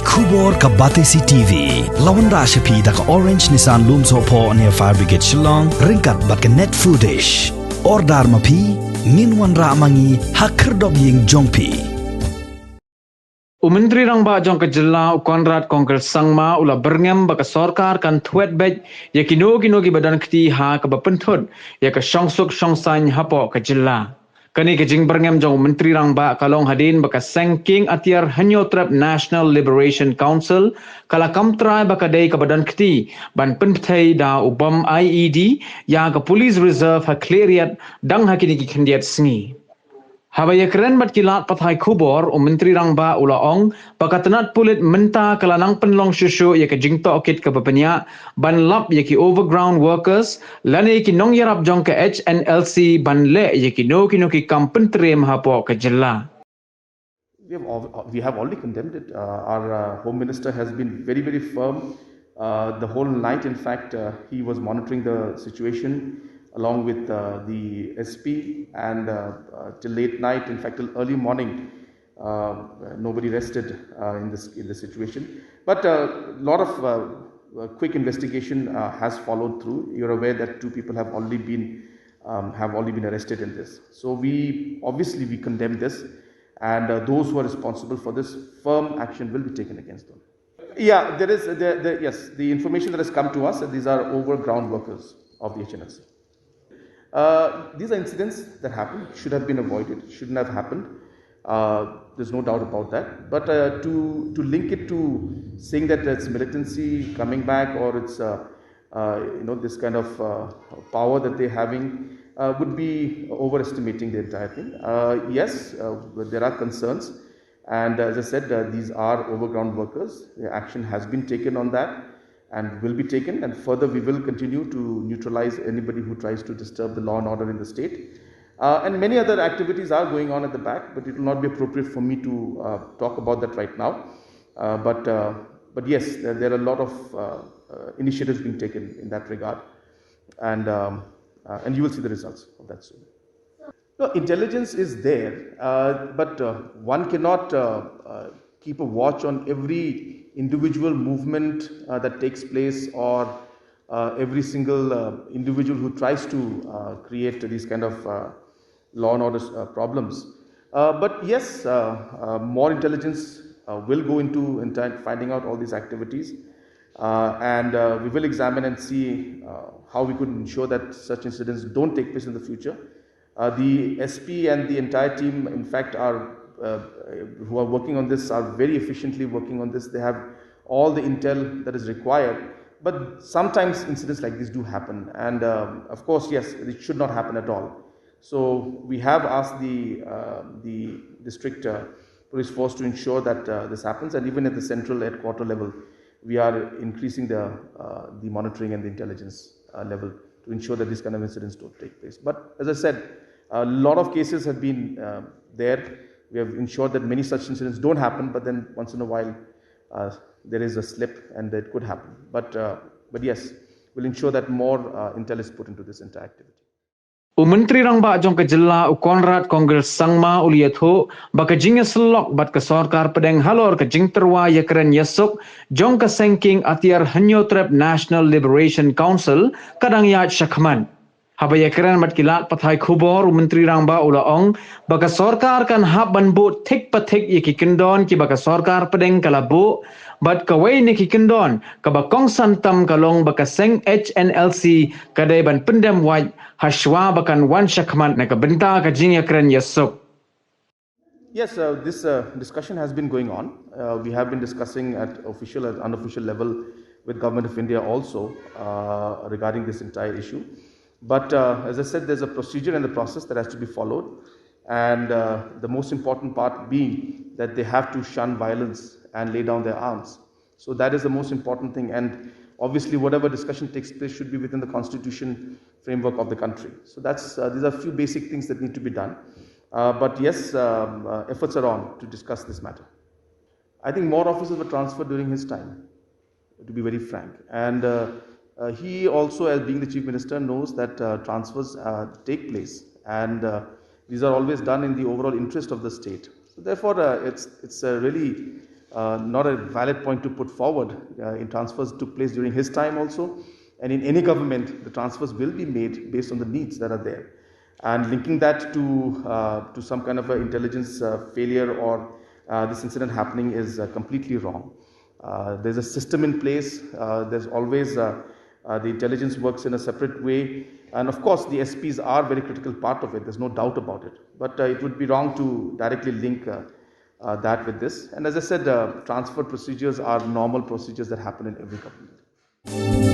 Khubor ka Batesi TV. Lawan Rashapi da ka Orange Nissan Lumso po near Fire Brigade Shillong. Ringkat bat ka net foodish. Ordar mapi. Minwan ra mangi hakerdog ying jongpi. Menteri Rangba Jong Kejela Konrad Kongkel Sangma ula berngam baka sorkar kan tuet bej ya kino-kino ki badan keti ha ka bapentut ya ka syongsuk syongsany hapo Kejela. Kani kejing berngam jong Menteri Rangba kalong hadin baka sengking atiar hanyotrap National Liberation Council kala kamtrai baka day ka badan keti ban pentai da ubam IED ya ka Police Reserve ha cleariat dang ha kini ki kendiat sengi. Habaya keren bat kilat pathai Khubor Menteri Rangba ulaong pakatanat pulit menta kalanang penlong susu ya ke jingto okit ke bapenya ban lap ya ki overground workers lane ki nong yarap jong ke HNLC ban le ya ki no ki kampen terem hapo ke jela. We have already condemned it. Our Home Minister has been very, very firm the whole night. In fact, he was monitoring the situation along with the SP and till late night, in fact till early morning, nobody rested in this situation. But a lot of quick investigation has followed through. You're aware that 2 people have already been arrested in this. So we condemn this, and those who are responsible for this, firm action will be taken against them. Yeah, there is yes, the information that has come to us that these are overground workers of the HNLC. These are incidents that happened, should have been avoided, shouldn't have happened. There's no doubt about that. But to link it to saying that it's militancy coming back or it's this kind of power that they're having would be overestimating the entire thing. Yes, there are concerns, and as I said, these are overground workers. The action has been taken on that and will be taken, and further we will continue to neutralize anybody who tries to disturb the law and order in the state. And many other activities are going on at the back, but it will not be appropriate for me to talk about that right now. But yes, there are a lot of initiatives being taken in that regard, and you will see the results of that soon. No, intelligence is there, but one cannot keep a watch on every individual movement that takes place, or every single individual who tries to create these kind of law and order problems. But yes, more intelligence will go into finding out all these activities, and we will examine and see how we could ensure that such incidents don't take place in the future. The SP and the entire team, in fact, who are working on this are very efficiently working on this. They have all the intel that is required, but sometimes incidents like this do happen, and of course, yes, it should not happen at all. So we have asked the district police force to ensure that this happens, and even at the central headquarter level, we are increasing the monitoring and the intelligence level to ensure that these kind of incidents don't take place. But as I said, a lot of cases have been there. We have ensured that many such incidents don't happen, but then once in a while there is a slip and it could happen. But yes, we'll ensure that more intel is put into this entire activity. Menteri Rangba Jong Kejela Konrad Kongkel Sangma uliatho baka jinga selok bat ke sorkar pedeng halor ke jing terwa ya keren yesuk jong ke sengking atiar hanyotrap National Liberation Council kadang ya syakman. Habaya keren bat kilat pathai Khubor Menteri Rangba ulaong baka sorkar kan hab ban bu tik patik ya ki kendon ki baka sorkar pedeng kalabu bat kawai ni ki kendon ka bakong santam kalong baka seng HNLC kadai ban pendam waj hashwa bakan wan syakman na kabenta ka jing ya keren yesuk. Yes, this discussion has been going on. We have been discussing at official and unofficial level with Government of India also regarding this entire issue. But as I said, there's a procedure and a process that has to be followed, and the most important part being that they have to shun violence and lay down their arms. So that is the most important thing, and obviously whatever discussion takes place should be within the constitution framework of the country. So these are a few basic things that need to be done. But yes, efforts are on to discuss this matter. I think more officers were transferred during his time, to be very frank, and he also, as being the Chief Minister, knows that transfers take place, and these are always done in the overall interest of the state. So therefore, it's really not a valid point to put forward. In transfers took place during his time also, and in any government, the transfers will be made based on the needs that are there. And linking that to some kind of a intelligence failure or this incident happening is completely wrong. There's a system in place. There's always the intelligence works in a separate way, and of course the SPs are a very critical part of it. There's no doubt about it. But it would be wrong to directly link that with this. And as I said, transfer procedures are normal procedures that happen in every government.